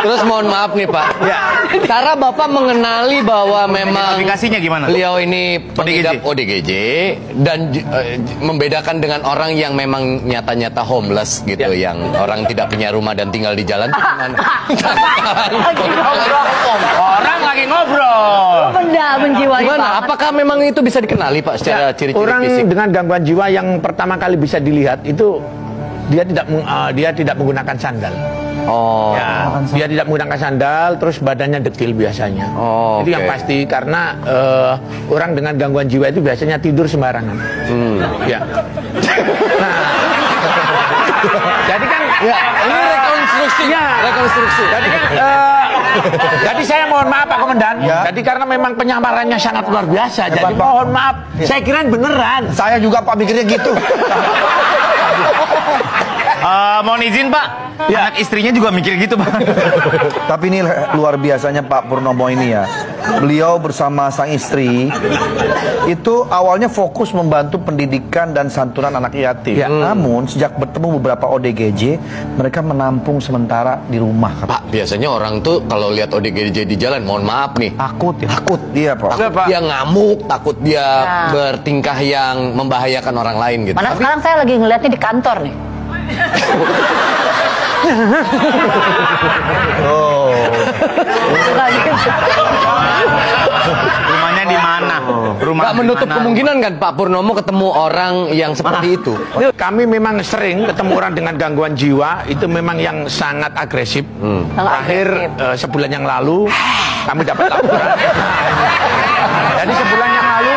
Terus mohon maaf nih Pak. Ya. Cara Bapak mengenali bahwa memang aplikasinya gimana? Beliau ini pengidap ODGJ dan membedakan dengan orang yang memang nyata-nyata homeless gitu, yang orang tidak punya rumah dan tinggal di jalan itu gimana? Orang lagi ngobrol. Benda menjiwai. Gimana? Apakah memang itu bisa dikenali Pak secara ciri-ciri Orang fisik? dengan gangguan jiwa yang pertama kali bisa dilihat itu dia tidak menggunakan sandal. Oh. Ya, dia tidak menggunakan sandal, terus badannya dekil biasanya. Oh, itu yang pasti karena orang dengan gangguan jiwa itu biasanya tidur sembarangan. Ya. Nah, jadi kan Ya, ini rekonstruksi. Ya. Rekonstruksi. Jadi kan, jadi saya mohon maaf Pak Komandan. Jadi karena memang penyamarannya sangat luar biasa. Jadi mohon maaf. Saya kirain beneran. Saya juga Pak mikirnya gitu. Mohon izin Pak, anak istrinya juga mikir gitu Pak. Tapi ini luar biasanya Pak Purnomo ini ya. Beliau bersama sang istri itu awalnya fokus membantu pendidikan dan santunan anak yatim. Namun sejak bertemu beberapa ODGJ, mereka menampung sementara di rumah. Pak, biasanya orang tuh kalau lihat ODGJ di jalan, mohon maaf nih, Takut ya? Takut dia Pak. takut dia ngamuk, takut dia bertingkah yang membahayakan orang lain gitu. Mana sekarang saya lagi ngeliatnya di kantor nih. Rumahnya di mana? Gak menutup kemungkinan kan Pak Purnomo ketemu orang yang seperti itu. Kami memang sering ketemu orang dengan gangguan jiwa itu memang yang sangat agresif. Terakhir sebulan yang lalu kami dapat laporan. Jadi sebulan yang lalu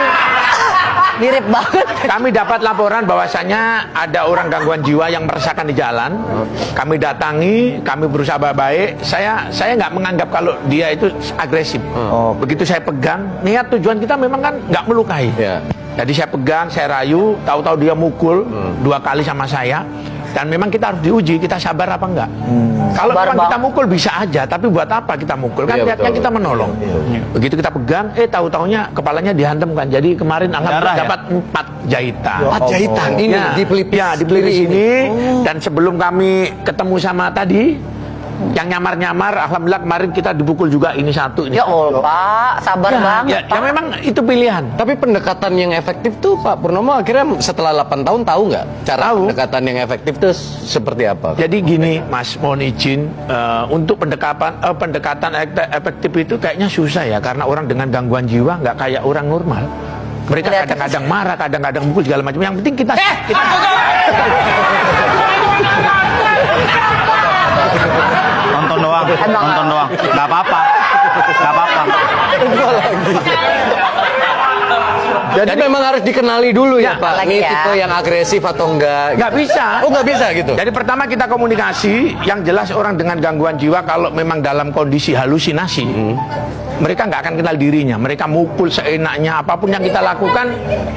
Mirip banget. kami dapat laporan bahwasannya ada orang gangguan jiwa yang meresahkan di jalan. Kami datangi, kami berusaha baik. Saya nggak menganggap kalau dia itu agresif. Begitu saya pegang, niat tujuan kita memang kan nggak melukai. Jadi saya pegang, saya rayu, tahu-tahu dia mukul 2 kali sama saya. Dan memang kita harus diuji, kita sabar apa enggak. Kalau memang kita mukul bisa aja, tapi buat apa kita mukul? Kan niatnya kita menolong. Begitu kita pegang, tahu-taunya kepalanya dihantam kan. Jadi kemarin alhamdulillah dapat 4 jahitan. 4 jahitan ini di pelipis. Ya, di pelipis ini. Dan sebelum kami ketemu sama tadi yang nyamar-nyamar, alhamdulillah kemarin kita dipukul juga ini 1 ini. Ya Allah Pak, sabar banget. Ya memang itu pilihan. Tapi pendekatan yang efektif tuh Pak Purnomo akhirnya setelah 8 tahun tahu nggak cara pendekatan yang efektif tuh seperti apa? Jadi gini Mas, mohon izin untuk pendekatan efektif itu kayaknya susah ya, karena orang dengan gangguan jiwa nggak kayak orang normal. Mereka kadang-kadang marah, kadang-kadang mukul segala macam. Yang penting kita Nonton doang, nggak apa-apa. Jadi memang harus dikenali dulu ya Pak, ini ya. tipe yang agresif atau enggak? nggak bisa. Oh nggak bisa gitu? Jadi pertama kita komunikasi, yang jelas orang dengan gangguan jiwa kalau memang dalam kondisi halusinasi, mereka nggak akan kenal dirinya. Mereka mukul seenaknya, apapun yang kita lakukan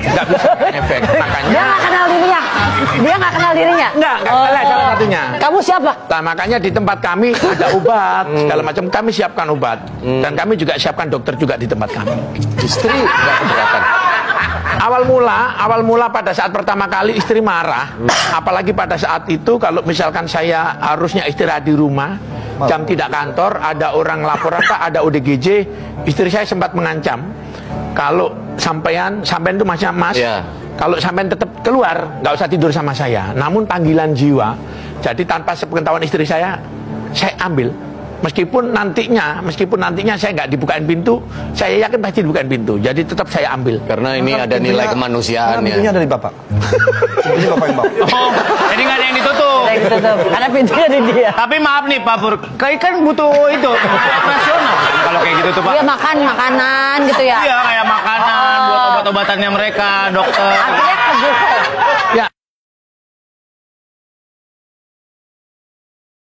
nggak bisa efek. Makanya Dia nggak kenal dirinya. Dia nggak kenal dirinya. nggak kenal salah satunya. Kamu siapa? Nah, makanya di tempat kami ada obat, segala macam. Kami siapkan obat. Dan kami juga siapkan dokter juga di tempat kami. Istri nggak keberatan. Awal mula pada saat pertama kali istri marah, apalagi pada saat itu kalau misalkan saya harusnya istirahat di rumah, jam tidak kantor, ada orang laporan Pak, ada ODGJ, istri saya sempat mengancam, kalau sampean itu Mas, kalau sampean tetap keluar, nggak usah tidur sama saya. Namun panggilan jiwa, jadi tanpa sepengetahuan istri saya ambil. Meskipun nantinya saya nggak dibukain pintu, saya yakin pasti dibukain pintu. Jadi tetap saya ambil. Karena ini ada nilai kemanusiaan ya. Pintunya dari Bapak. Pintunya Bapak yang bawa. Oh, jadi nggak ada yang ditutup. Karena pintunya di dia. Tapi maaf nih Pak Pur, kayak kan butuh itu operasional. Kalau kayak gitu tuh Pak. Dia makan makanan gitu ya. Iya kayak makanan buat obat-obatannya mereka, dokter. Akhirnya Ya,